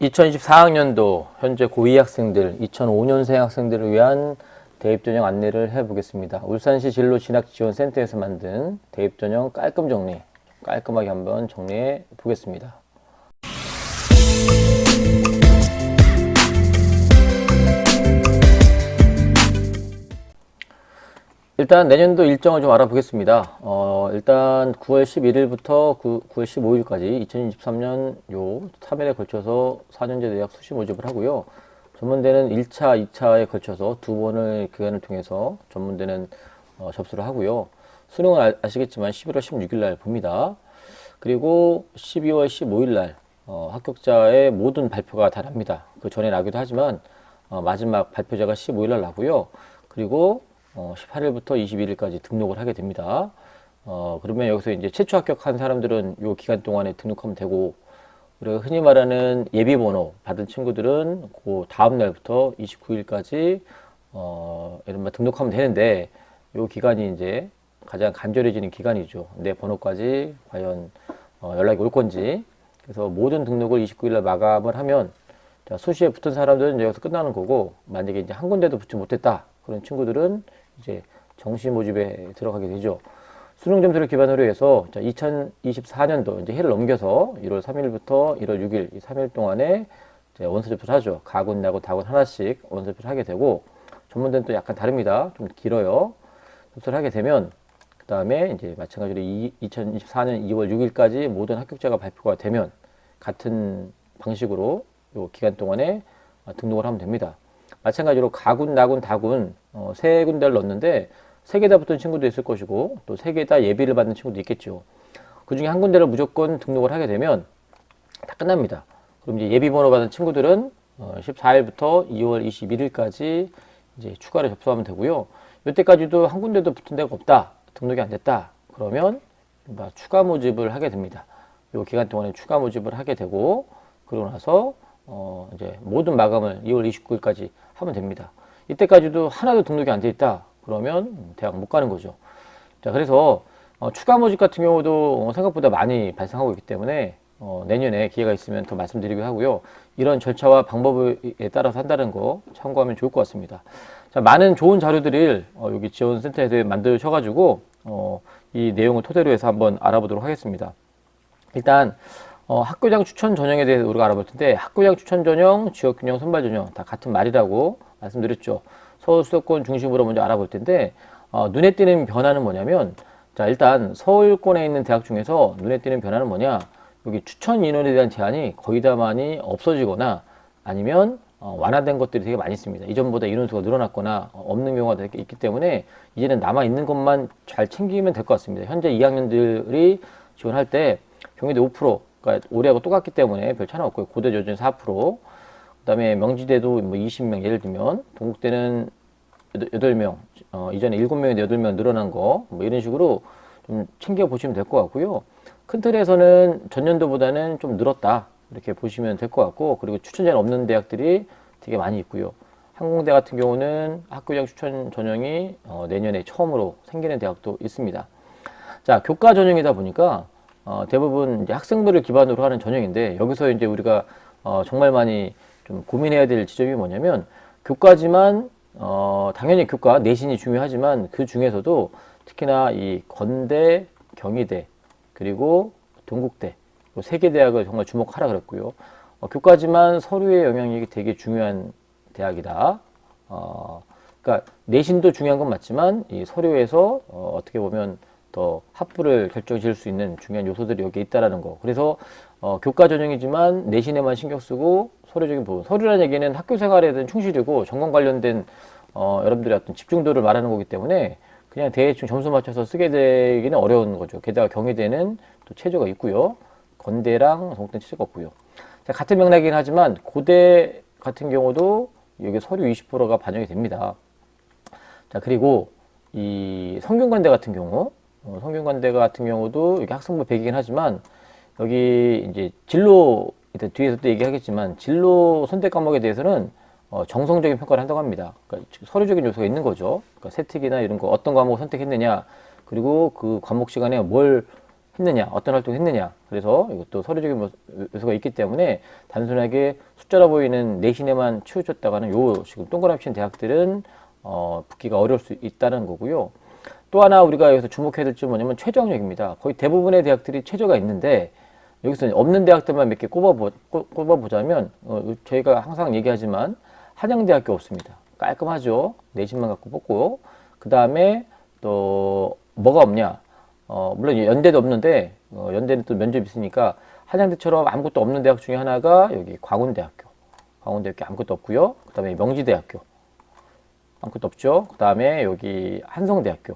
2024학년도 현재 고2 학생들, 2005년생 학생들을 위한 대입전형 안내를 해보겠습니다. 울산시 진로진학지원센터에서 만든 대입전형 깔끔 정리, 깔끔하게 한번 정리해 보겠습니다. 일단 내년도 일정을 좀 알아보겠습니다. 일단 9월 11일부터 9월 15일까지 2023년 요 3일에 걸쳐서 4년제 대학 수시 모집을 하고요. 전문대는 1차, 2차에 걸쳐서 두 번의 기간을 통해서 전문대는 접수를 하고요. 수능은 아시겠지만 11월 16일 날 봅니다. 그리고 12월 15일 날 합격자의 모든 발표가 다 납니다. 그 전에 나기도 하지만 마지막 발표자가 15일 날 나고요. 그리고 18일부터 21일까지 등록을 하게 됩니다. 그러면 여기서 이제 최초 합격한 사람들은 요 기간 동안에 등록하면 되고, 우리가 흔히 말하는 예비번호 받은 친구들은 그 다음 날부터 29일까지 이른바 등록하면 되는데, 요 기간이 이제 가장 간절해지는 기간이죠. 내 번호까지 과연 연락이 올 건지. 그래서 모든 등록을 29일날 마감을 하면, 자, 수시에 붙은 사람들은 여기서 끝나는 거고, 만약에 이제 한 군데도 붙지 못했다 그런 친구들은 이제 정시 모집에 들어가게 되죠. 수능 점수를 기반으로 해서 2024년도 이제 해를 넘겨서 1월 3일부터 1월 6일 이 3일 동안에 이제 원서 접수를 하죠. 가군, 나군, 다군 하나씩 원서 접수를 하게 되고, 전문대는 또 약간 다릅니다. 좀 길어요. 접수를 하게 되면 그 다음에 이제 마찬가지로 2024년 2월 6일까지 모든 합격자가 발표가 되면 같은 방식으로 이 기간 동안에 등록을 하면 됩니다. 마찬가지로 가군, 나군, 다군 세 군데를 넣었는데 세 개 다 붙은 친구도 있을 것이고 또 세 개 다 예비를 받는 친구도 있겠죠. 그 중에 한 군데를 무조건 등록을 하게 되면 다 끝납니다. 그럼 이제 예비 번호 받은 친구들은 14일부터 2월 21일까지 이제 추가로 접수하면 되고요. 이때까지도 한 군데도 붙은 데가 없다, 등록이 안 됐다 그러면 추가 모집을 하게 됩니다. 이 기간 동안에 추가 모집을 하게 되고, 그러고 나서 이제 모든 마감을 2월 29일까지 하면 됩니다. 이때까지도 하나도 등록이 안 돼 있다 그러면 대학 못 가는 거죠. 자, 그래서 추가 모집 같은 경우도 생각보다 많이 발생하고 있기 때문에 내년에 기회가 있으면 더 말씀드리기로 하고요. 이런 절차와 방법에 따라서 한다는 거 참고하면 좋을 것 같습니다. 자, 많은 좋은 자료들을 여기 지원센터에서 만드셔가지고 이 내용을 토대로 해서 한번 알아보도록 하겠습니다. 일단 학교장 추천 전형에 대해서 우리가 알아볼 텐데, 학교장 추천 전형, 지역균형 선발 전형 다 같은 말이라고 말씀드렸죠. 서울 수도권 중심으로 먼저 알아볼 텐데, 눈에 띄는 변화는 뭐냐면, 자, 일단 서울권에 있는 대학 중에서 눈에 띄는 변화는 뭐냐, 여기 추천 인원에 대한 제한이 거의 다 많이 없어지거나 아니면 완화된 것들이 되게 많이 있습니다. 이전보다 인원수가 늘어났거나 없는 경우가 되게 있기 때문에 이제는 남아있는 것만 잘 챙기면 될 것 같습니다. 현재 2학년들이 지원할 때 경희대 5%, 그러니까 올해하고 똑같기 때문에 별 차이는 없고요. 고대 여전히 4%, 그 다음에 명지대도 뭐 20명, 예를 들면 동국대는 8명, 이전에 7명인데 8명 늘어난 거, 뭐 이런 식으로 좀 챙겨보시면 될 것 같고요. 큰 틀에서는 전년도보다는 좀 늘었다 이렇게 보시면 될 것 같고, 그리고 추천자는 없는 대학들이 되게 많이 있고요. 항공대 같은 경우는 학교장 추천 전형이 내년에 처음으로 생기는 대학도 있습니다. 자, 교과 전형이다 보니까 대부분 이제 학생부를 기반으로 하는 전형인데, 여기서 이제 우리가 정말 많이 좀 고민해야 될 지점이 뭐냐면, 교과지만 당연히 교과 내신이 중요하지만 그 중에서도 특히나 이 건대, 경희대 그리고 동국대 세 개 대학을 정말 주목하라 그랬고요. 교과지만 서류의 영향력이 되게 중요한 대학이다. 그러니까 내신도 중요한 건 맞지만 이 서류에서 어떻게 보면 더 합부를 결정 지을 수 있는 중요한 요소들이 여기에 있다라는 거. 그래서 교과 전형이지만 내신에만 신경 쓰고 서류적인 부분. 서류라는 얘기는 학교 생활에 대한 충실이고 전공 관련된 여러분들의 어떤 집중도를 말하는 거기 때문에 그냥 대충 점수 맞춰서 쓰게 되기는 어려운 거죠. 게다가 경희대는 또 체제가 있고요. 건대랑 동국대는 체제가 없고요. 자, 같은 맥락이긴 하지만 고대 같은 경우도 여기 서류 20%가 반영이 됩니다. 자, 그리고 이 성균관대 같은 경우, 성균관대 같은 경우도 여기 학생부 100이긴 하지만 여기 이제 진로, 뒤에서 또 얘기하겠지만 진로 선택 과목에 대해서는 정성적인 평가를 한다고 합니다. 그러니까 서류적인 요소가 있는 거죠. 그러니까 세특이나 이런 거 어떤 과목을 선택했느냐, 그리고 그 과목 시간에 뭘 했느냐, 어떤 활동을 했느냐. 그래서 이것도 서류적인 요소가 있기 때문에 단순하게 숫자로 보이는 내신에만 치우쳤다가는 요 지금 동그라미 친 대학들은 붙기가 어려울 수 있다는 거고요. 또 하나 우리가 여기서 주목해야 될 점은 뭐냐면 최저학력입니다. 거의 대부분의 대학들이 최저가 있는데 여기서 없는 대학들만 몇 개 꼽아보자면 저희가 항상 얘기하지만 한양대학교 없습니다. 깔끔하죠. 내신만 갖고 뽑고 그 다음에 또 뭐가 없냐. 물론 연대도 없는데 연대는 또 면접이 있으니까 한양대처럼 아무것도 없는 대학 중에 하나가 여기 광운대학교. 광운대학교 아무것도 없고요. 그 다음에 명지대학교 아무것도 없죠. 그 다음에 여기 한성대학교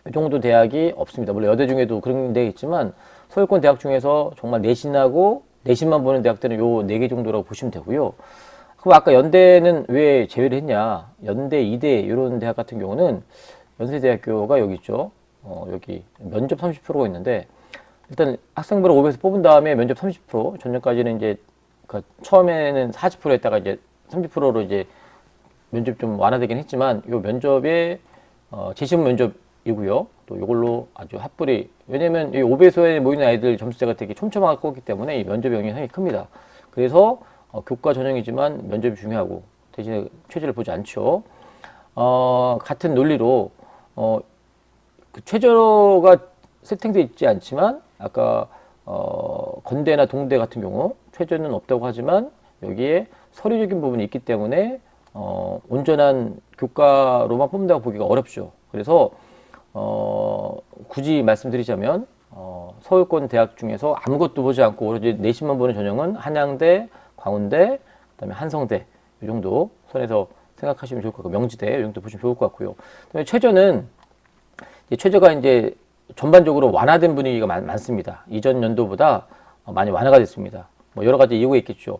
이 정도 대학이 없습니다. 물론 여대 중에도 그런 데 있지만 서울권 대학 중에서 정말 내신하고 내신만 보는 대학들은 요 4개 정도라고 보시면 되고요. 그럼 아까 연대는 왜 제외를 했냐? 연대, 이대 이런 대학 같은 경우는 연세대학교가 여기 있죠. 여기 면접 30%가 있는데 일단 학생부를 500에서 뽑은 다음에 면접 30% 전년까지는 이제 그러니까 처음에는 40% 했다가 이제 30%로 이제 면접 좀 완화되긴 했지만 요 면접에 재시험 면접이고요. 또 이걸로 아주 핫불이 왜냐면 이 5배수에 모이는 아이들 점수대가 되게 촘촘하게 컸기 때문에 이 면접의 영향이 큽니다. 그래서 교과 전형이지만 면접이 중요하고 대신에 최저를 보지 않죠. 같은 논리로 그 최저가 세팅되어 있지 않지만 아까 건대나 동대 같은 경우 최저는 없다고 하지만 여기에 서류적인 부분이 있기 때문에 온전한 교과로만 뽑는다고 보기가 어렵죠. 그래서 굳이 말씀드리자면 서울권 대학 중에서 아무것도 보지 않고 오로지 내신만 보는 전형은 한양대, 광운대, 그다음에 한성대 이 정도 선에서 생각하시면 좋을 것 같고 명지대 이 정도 보시면 좋을 것 같고요. 그다음에 최저는 최저가 이제 전반적으로 완화된 분위기가 많습니다. 이전 연도보다 많이 완화가 됐습니다. 뭐 여러 가지 이유가 있겠죠.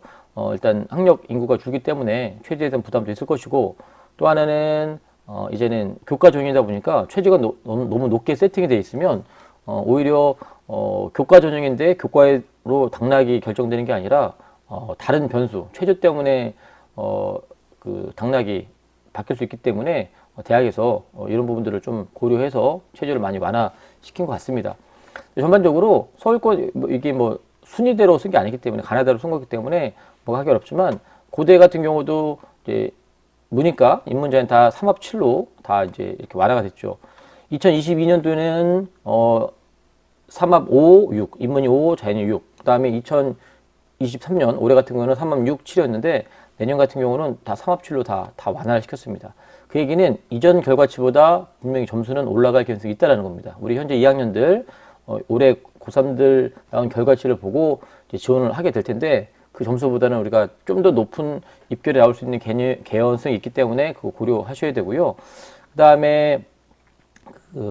일단 학력 인구가 줄기 때문에 최저에 대한 부담도 있을 것이고 또 하나는 이제는 교과 전형이다 보니까 최저가 너무 높게 세팅이 되어 있으면 오히려 교과 전형인데 교과로 당락이 결정되는 게 아니라 다른 변수 최저 때문에 그 당락이 바뀔 수 있기 때문에 대학에서 이런 부분들을 좀 고려해서 최저를 많이 완화시킨 것 같습니다. 전반적으로 서울권 이게 뭐 순위대로 쓴 게 아니기 때문에 가나다로 쓴 거기 때문에 뭐가 하기 어렵지만 고대 같은 경우도 이제 문이과 인문자는 다 3합 7로 다 이제 이렇게 완화가 됐죠. 2022년도에는 3합 5, 6, 인문이 5, 자연이 6. 그다음에 2023년 올해 같은 경우는 3합 6, 7이었는데 내년 같은 경우는 다 3합 7로 다 완화를 시켰습니다. 그 얘기는 이전 결과치보다 분명히 점수는 올라갈 가능성이 있다는 겁니다. 우리 현재 2학년들 올해 고3들 나온 결과치를 보고 이제 지원을 하게 될 텐데 그 점수보다는 우리가 좀 더 높은 입결에 나올 수 있는 개연성이 있기 때문에 그거 고려하셔야 되고요. 그 다음에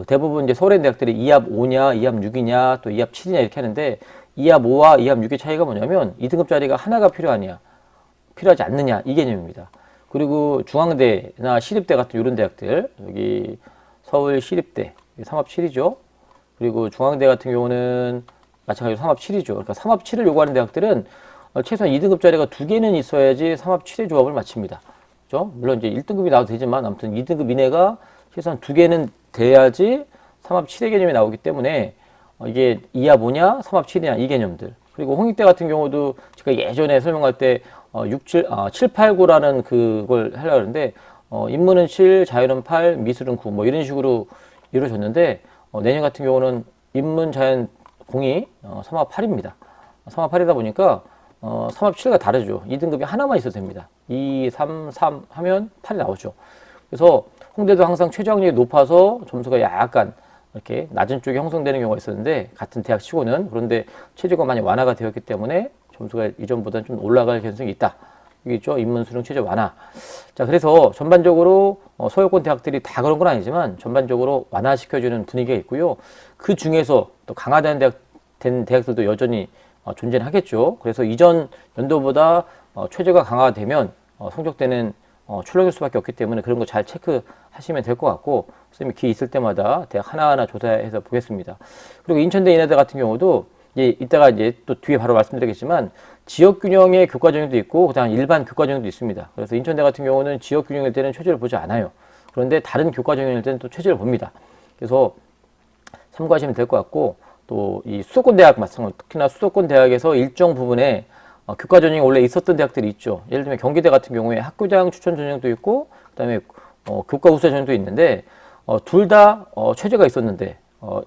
대부분 이제 서울의 대학들이 2합 5냐, 2합 6이냐, 또 2합 7이냐 이렇게 하는데 2합 5와 2합 6의 차이가 뭐냐면 2등급짜리가 하나가 필요하지 않느냐 이 개념입니다. 그리고 중앙대나 시립대 같은 이런 대학들 여기 서울 시립대 3합 7이죠. 그리고 중앙대 같은 경우는 마찬가지로 3합 7이죠. 그러니까 3합 7을 요구하는 대학들은 최소한 2등급짜리가 2개는 있어야지 3합 7의 조합을 마칩니다. 그렇죠? 물론 이제 1등급이 나와도 되지만 아무튼 2등급 이내가 최소한 2개는 돼야지 3합 7의 개념이 나오기 때문에 이게 2합 5냐, 3합 7이냐 이 개념들. 그리고 홍익대 같은 경우도 제가 예전에 설명할 때 7, 8, 9라는 그걸 하려고 하는데 인문은 7, 자연은 8, 미술은 9 뭐 이런 식으로 이루어졌는데 내년 같은 경우는 인문, 자연, 공이 3합 8입니다. 3합 8이다 보니까 3합 7과 다르죠. 2등급이 하나만 있어도 됩니다. 2, 3, 3 하면 8이 나오죠. 그래서 홍대도 항상 최저학력이 높아서 점수가 약간 이렇게 낮은 쪽에 형성되는 경우가 있었는데 같은 대학 치고는 그런데 최저가 많이 완화가 되었기 때문에 점수가 이전보다는 좀 올라갈 가능성이 있다. 여기 있죠. 인문수능 최저 완화. 자, 그래서 전반적으로 서울권 대학들이 다 그런 건 아니지만 전반적으로 완화시켜주는 분위기가 있고요. 그 중에서 또 강화된 대학들도 여전히 존재는 하겠죠. 그래서 이전 연도보다 최저가 강화되면 성적대는 출렁일 수밖에 없기 때문에 그런 거 잘 체크하시면 될 것 같고 선생님이 기회 있을 때마다 대학 하나하나 조사해서 보겠습니다. 그리고 인천대 인하대 같은 경우도 이따가 이제 또 뒤에 바로 말씀드리겠지만 지역균형의 교과전형도 있고 그다음 일반 교과전형도 있습니다. 그래서 인천대 같은 경우는 지역균형일 때는 최저를 보지 않아요. 그런데 다른 교과전형일 때는 또 최저를 봅니다. 그래서 참고하시면 될 것 같고 또 이 수도권 대학 마찬가지로 특히나 수도권 대학에서 일정 부분에 교과 전형이 원래 있었던 대학들이 있죠. 예를 들면 경기대 같은 경우에 학교장 추천 전형도 있고 그다음에 교과 우수자 전형도 있는데 둘 다 최저가 있었는데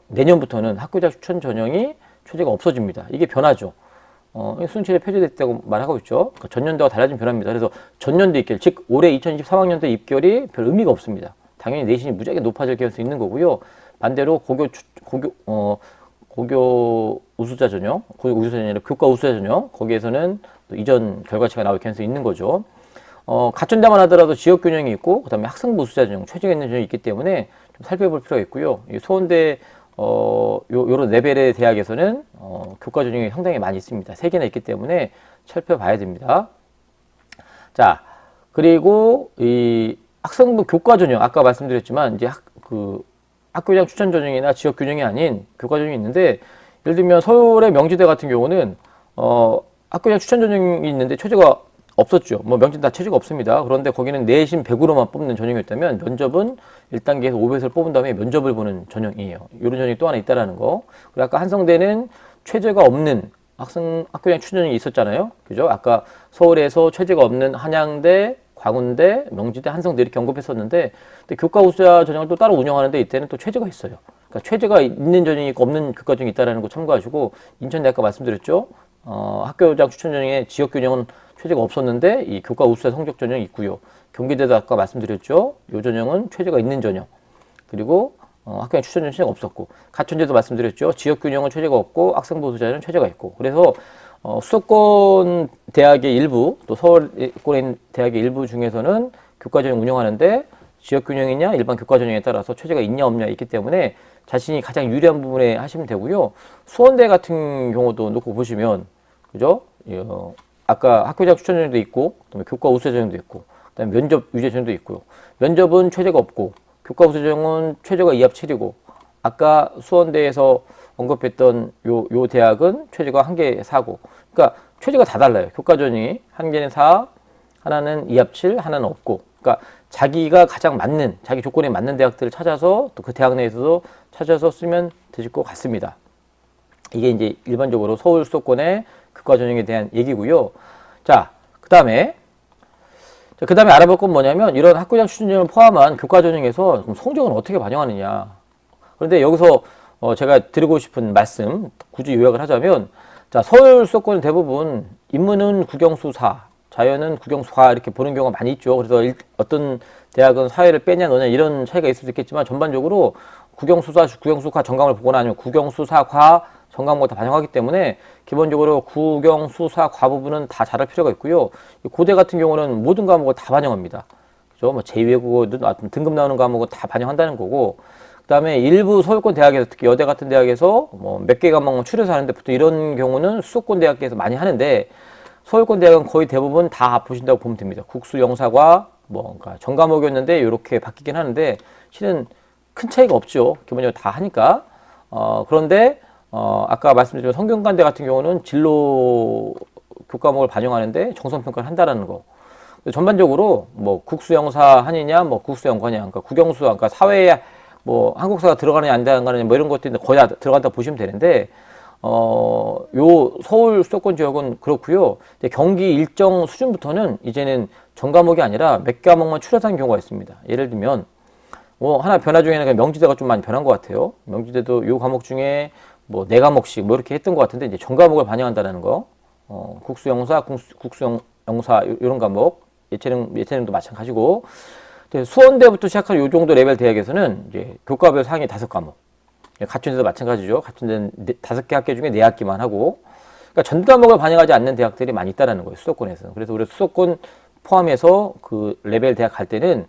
내년부터는 학교장 추천 전형이 최저가 없어집니다. 이게 변화죠. 순위체제 폐지됐다고 말하고 있죠. 그러니까 전년도와 달라진 변화입니다. 그래서 전년도 입결, 즉 올해 2023학년도 입결이 별 의미가 없습니다. 당연히 내신이 무지하게 높아질 가능성이 있는 거고요. 반대로 고교 우수자 전형, 고교 우수자 전형이 아니라 교과 우수자 전형, 거기에서는 또 이전 결과치가 나올 가능성이 있는 거죠. 가천대만 하더라도 지역 균형이 있고, 그 다음에 학생부 우수자 전형, 최저가 있는 전형이 있기 때문에 좀 살펴볼 필요가 있고요. 이 소원대, 요런 레벨의 대학에서는, 교과 전형이 상당히 많이 있습니다. 3개나 있기 때문에 살펴봐야 됩니다. 자, 그리고 이 학생부 교과 전형, 아까 말씀드렸지만, 이제 학교장 추천 전형이나 지역 균형이 아닌 교과 전형이 있는데, 예를 들면 서울의 명지대 같은 경우는 학교장 추천 전형이 있는데 최저가 없었죠. 뭐 명지대 다 최저가 없습니다. 그런데 거기는 내신 100으로만 뽑는 전형이었다면 면접은 1단계에서 500을 뽑은 다음에 면접을 보는 전형이에요. 이런 전형이 또 하나 있다라는 거. 그리고 아까 한성대는 최저가 없는 학교장 추천 전형이 있었잖아요. 그죠? 아까 서울에서 최저가 없는 한양대, 광운대, 명지대, 한성대 이렇게 언급했었는데, 근데 교과 우수자 전형을 또 따로 운영하는데 이때는 또 최저가 있어요. 그러니까 최저가 있는 전형이 있고 없는 교과 전형이 있다라는 거 참고하시고, 인천대 아까 말씀드렸죠. 학교장 추천 전형의 지역 균형은 최저가 없었는데 이 교과 우수자 성적 전형이 있고요. 경기대도 아까 말씀드렸죠. 이 전형은 최저가 있는 전형. 그리고 학교장 추천 전형이 없었고, 가천대도 말씀드렸죠. 지역 균형은 최저가 없고 학생부 우수자는 최저가 있고. 그래서 수도권 대학의 일부, 또 서울권에 있는 대학의 일부 중에서는 교과 전형 운영하는데 지역 균형이냐 일반 교과 전형에 따라서 최저가 있냐 없냐 있기 때문에 자신이 가장 유리한 부분에 하시면 되고요. 수원대 같은 경우도 놓고 보시면, 그죠? 아까 학교장 추천 전형도 있고, 그다음에 교과 우수자 전형도 있고, 그다음에 면접 유제 전형도 있고요. 면접은 최저가 없고, 교과 우수자 전형은 최저가 2합 7이고, 아까 수원대에서 언급했던 요 대학은 최저가 1개 4고, 그러니까 최저가 다 달라요. 교과 전형이 1개는 4, 하나는 2합 7, 하나는 없고, 그러니까 자기가 가장 맞는, 자기 조건에 맞는 대학들을 찾아서 또 그 대학 내에서도 찾아서 쓰면 되실 것 같습니다. 이게 이제 일반적으로 서울 수도권의 교과 전형에 대한 얘기고요. 자, 그 다음에 알아볼 건 뭐냐면, 이런 학교장 추천 전형을 포함한 교과 전형에서 성적은 어떻게 반영하느냐. 그런데 여기서 제가 드리고 싶은 말씀, 굳이 요약을 하자면, 자, 서울 수도권 대부분 인문은 국영수 4, 자연은 국영수 4 이렇게 보는 경우가 많이 있죠. 그래서 어떤 대학은 사회를 빼냐 넣냐 이런 차이가 있을 수 있겠지만, 전반적으로 국영수사, 국영수과 전강을 보거나 아니면 국영수사, 과 전과목을 다 반영하기 때문에 기본적으로 국영수사 과 부분은 다 잘할 필요가 있고요. 고대 같은 경우는 모든 과목을 다 반영합니다. 그죠? 뭐 제2외국어든 등급 나오는 과목은 다 반영한다는 거고, 그다음에 일부 서울권 대학에서, 특히 여대 같은 대학에서 뭐 몇 개 과목만 추려서 하는데, 보통 이런 경우는 수도권 대학에서 많이 하는데, 서울권 대학은 거의 대부분 다 보신다고 보면 됩니다. 국수 영사과 그러니까 전 과목이었는데 이렇게 바뀌긴 하는데 실은 큰 차이가 없죠. 기본적으로 다 하니까. 그런데 아까 말씀드린 성균관대 같은 경우는 진로 교과목을 반영하는데 정성평가를 한다라는 거. 전반적으로 뭐 국수영사 하느냐, 뭐 국수영과냐, 그러니까 국영수, 그러니까 사회에 뭐 한국사가 들어가느냐 안 들어가느냐 뭐 이런 것들인데 거의 다 들어간다 보시면 되는데, 요 서울 수도권 지역은 그렇고요. 경기 일정 수준부터는 이제는 전 과목이 아니라 몇 과목만 추려서 하는 경우가 있습니다. 예를 들면 뭐 하나 변화 중에는 명지대가 좀 많이 변한 것 같아요. 명지대도 요 과목 중에 뭐 4과목씩 뭐 이렇게 했던 것 같은데, 이제 전 과목을 반영한다는 거. 국수영사, 국수영사 이런 과목, 예체능도 마찬가지고. 수원대부터 시작한 요 정도 레벨 대학에서는 이제 교과별 상위 5과목. 가천대도 마찬가지죠. 가천대는 5개 학교 중에 4학기만 하고. 그러니까 전 과목을 반영하지 않는 대학들이 많이 있다는 거예요. 수도권에서. 그래서 우리 수도권 포함해서 그 레벨 대학 갈 때는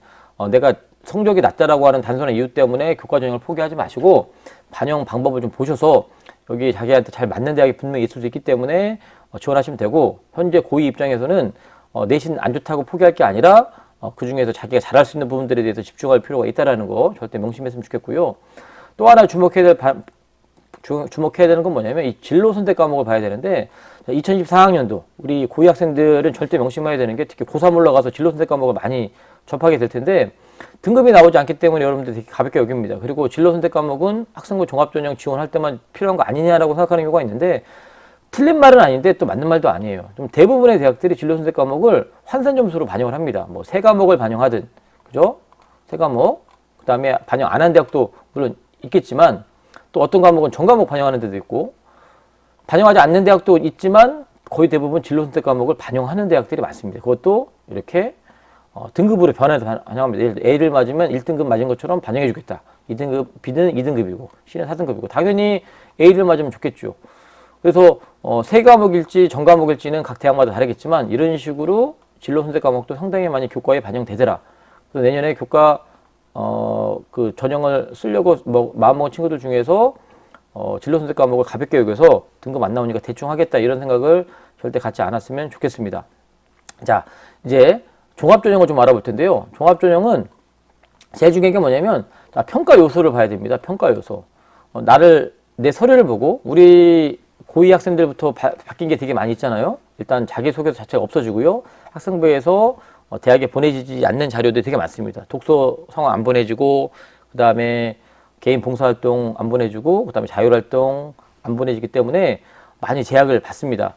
내가 성적이 낮다라고 하는 단순한 이유 때문에 교과 전형을 포기하지 마시고 반영 방법을 좀 보셔서 여기 자기한테 잘 맞는 대학이 분명히 있을 수 있기 때문에 지원하시면 되고, 현재 고2 입장에서는 내신 안 좋다고 포기할 게 아니라 그 중에서 자기가 잘할 수 있는 부분들에 대해서 집중할 필요가 있다는 거 절대 명심했으면 좋겠고요. 또 하나 주목해야 되는 건 뭐냐면, 이 진로 선택 과목을 봐야 되는데, 2024학년도 우리 고2 학생들은 절대 명심해야 되는 게, 특히 고3 올라가서 진로 선택 과목을 많이 접하게 될 텐데, 등급이 나오지 않기 때문에 여러분들 되게 가볍게 여깁니다. 그리고 진로 선택 과목은 학생부 종합전형 지원할 때만 필요한 거 아니냐라고 생각하는 경우가 있는데 틀린 말은 아닌데 또 맞는 말도 아니에요. 좀 대부분의 대학들이 진로 선택 과목을 환산 점수로 반영을 합니다. 뭐 세 과목을 반영하든, 그죠? 세 과목. 그 다음에 반영 안 한 대학도 물론 있겠지만 또 어떤 과목은 전 과목 반영하는 데도 있고 반영하지 않는 대학도 있지만 거의 대부분 진로 선택 과목을 반영하는 대학들이 많습니다. 그것도 이렇게 등급으로 변해서 반영합니다. 예를 들어 A를 맞으면 1등급 맞은 것처럼 반영해 주겠다. 2등급, B는 2등급이고 C는 4등급이고 당연히 A를 맞으면 좋겠죠. 그래서 세 과목일지 전 과목일지는 각 대학마다 다르겠지만 이런 식으로 진로 선택 과목도 상당히 많이 교과에 반영되더라. 그래서 내년에 교과 그 전형을 쓰려고 마음먹은 친구들 중에서 진로 선택 과목을 가볍게 여겨서 등급 안 나오니까 대충 하겠다 이런 생각을 절대 갖지 않았으면 좋겠습니다. 자, 이제 종합전형을 좀 알아볼 텐데요. 종합전형은 제일 중요한 게 뭐냐면 자, 평가 요소를 봐야 됩니다. 평가 요소. 내 서류를 보고 우리 고2 학생들부터 바뀐 게 되게 많이 있잖아요. 일단 자기소개서 자체가 없어지고요. 학생부에서 대학에 보내지지 않는 자료들이 되게 많습니다. 독서 상황 안 보내지고 그 다음에 개인 봉사활동 안 보내주고 그 다음에 자율활동 안 보내지기 때문에 많이 제약을 받습니다.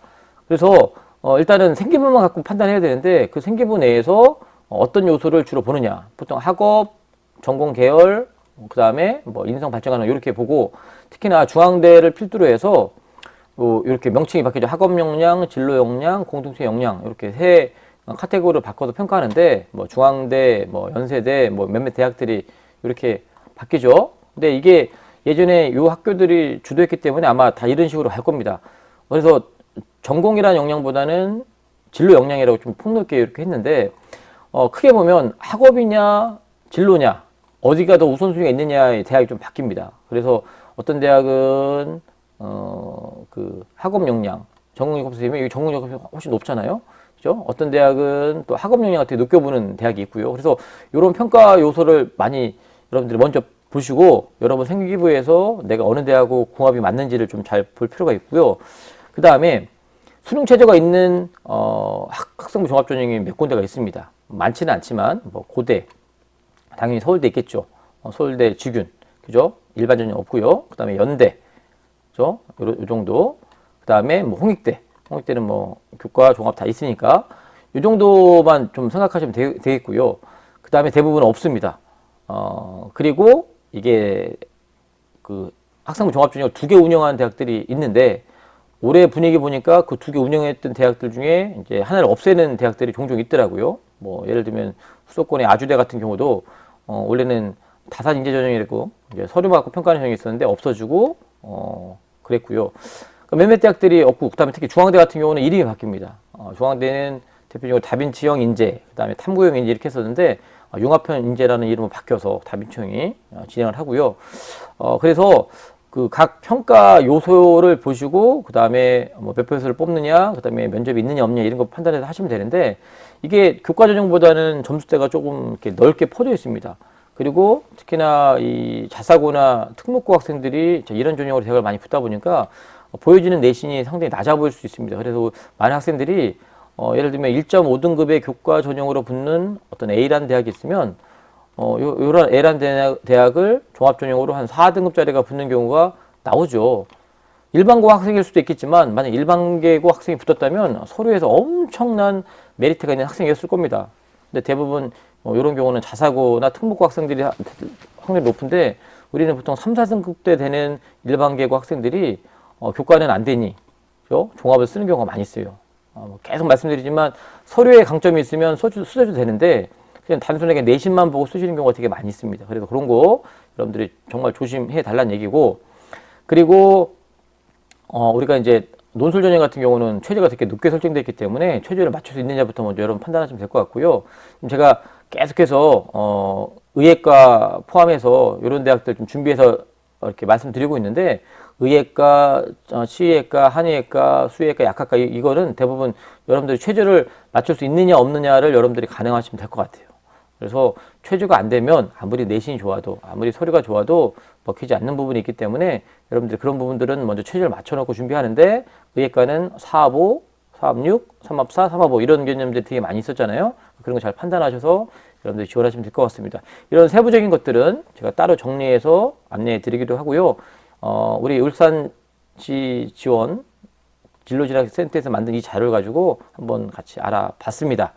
그래서 일단은 생기부만 갖고 판단해야 되는데 그 생기부 내에서 어떤 요소를 주로 보느냐. 보통 학업, 전공 계열, 그 다음에 뭐 인성 발전가능 이렇게 보고 특히나 중앙대를 필두로 해서 이렇게 명칭이 바뀌죠. 학업 역량, 진로 역량, 공동체 역량 이렇게 세 카테고리를 바꿔서 평가하는데 뭐 중앙대, 뭐 연세대, 뭐 몇몇 대학들이 이렇게 바뀌죠. 근데 이게 예전에 요 학교들이 주도했기 때문에 아마 다 이런 식으로 할 겁니다. 그래서 전공이라는 역량보다는 진로 역량이라고 좀 폭넓게 이렇게 했는데 크게 보면 학업이냐 진로냐 어디가 더 우선순위가 있느냐의 대학이 좀 바뀝니다. 그래서 어떤 대학은 그 학업 역량, 전공 역업 선생님이 전공 역업이 훨씬 높잖아요. 그죠? 어떤 대학은 또 학업 역량을 되게 높게 보는 대학이 있고요. 그래서 이런 평가 요소를 많이 여러분들이 먼저 보시고 여러분 생기부에서 내가 어느 대학하고 궁합이 맞는지를 좀 잘 볼 필요가 있고요. 그 다음에 수능 체제가 있는 학생부 종합전형이 몇 군데가 있습니다. 많지는 않지만 뭐 고대, 당연히 서울대 있겠죠. 서울대 직윤, 그죠? 일반 전형 없고요. 그 다음에 연대, 그죠? 요 정도. 그 다음에 뭐 홍익대는 뭐 교과 종합 다 있으니까 이 정도만 좀 생각하시면 되겠고요. 그 다음에 대부분 없습니다. 그리고 이게 그 학생부 종합전형을 2개 운영하는 대학들이 있는데 올해 분위기 보니까 그 2개 운영했던 대학들 중에 이제 하나를 없애는 대학들이 종종 있더라고요. 뭐 예를 들면 수도권의 아주대 같은 경우도 원래는 다산 인재 전형이고 이제 서류만 갖고 평가하는 전형이 있었는데 없어지고 그랬고요. 그러니까 몇몇 대학들이 없고 그다음에 특히 중앙대 같은 경우는 이름이 바뀝니다. 중앙대는 대표적으로 다빈치형 인재, 그다음에 탐구형 인재 이렇게 했었는데 융합형 인재라는 이름으로 바뀌어서 다빈치형이 진행을 하고요. 그래서 그 각 평가 요소를 보시고 그 다음에 뭐 몇 표를 뽑느냐, 그 다음에 면접이 있느냐 없느냐 이런 거 판단해서 하시면 되는데 이게 교과 전형보다는 점수대가 조금 이렇게 넓게 퍼져 있습니다. 그리고 특히나 이 자사고나 특목고 학생들이 이런 전형으로 대학을 많이 붙다 보니까 보여지는 내신이 상당히 낮아 보일 수 있습니다. 그래서 많은 학생들이 예를 들면 1.5등급의 교과 전형으로 붙는 어떤 A라는 대학이 있으면 요런 A라는 대학을 종합전형으로 한 4등급짜리가 붙는 경우가 나오죠. 일반고 학생일 수도 있겠지만 만약 일반계고 학생이 붙었다면 서류에서 엄청난 메리트가 있는 학생이었을 겁니다. 근데 대부분 이런 경우는 자사고나 특목고 학생들이 확률이 높은데 우리는 보통 3, 4등급 때 되는 일반계고 학생들이 교과는 안 되니 종합을 쓰는 경우가 많이 있어요. 계속 말씀드리지만 서류에 강점이 있으면 쓰셔도 되는데 그냥 단순하게 내신만 보고 쓰시는 경우가 되게 많이 있습니다. 그래서 그런 거 여러분들이 정말 조심해 달라는 얘기고 그리고 우리가 이제 논술 전형 같은 경우는 최저가 되게 높게 설정되어 있기 때문에 최저를 맞출 수 있느냐부터 먼저 여러분 판단하시면 될 것 같고요. 제가 계속해서 의예과 포함해서 이런 대학들 좀 준비해서 이렇게 말씀드리고 있는데 의예과, 치의예과, 한의예과, 수의예과, 약학과 이거는 대부분 여러분들이 최저를 맞출 수 있느냐 없느냐를 여러분들이 가능하시면 될 것 같아요. 그래서 최저가 안 되면 아무리 내신이 좋아도 아무리 서류가 좋아도 먹히지 않는 부분이 있기 때문에 여러분들 그런 부분들은 먼저 최저를 맞춰놓고 준비하는데 의예과는 4합5, 4합6, 3합4, 3합5 이런 개념들이 되게 많이 있었잖아요. 그런 거 잘 판단하셔서 여러분들이 지원하시면 될 것 같습니다. 이런 세부적인 것들은 제가 따로 정리해서 안내해 드리기도 하고요. 우리 울산시 지원 진로진학센터에서 만든 이 자료를 가지고 한번 같이 알아봤습니다.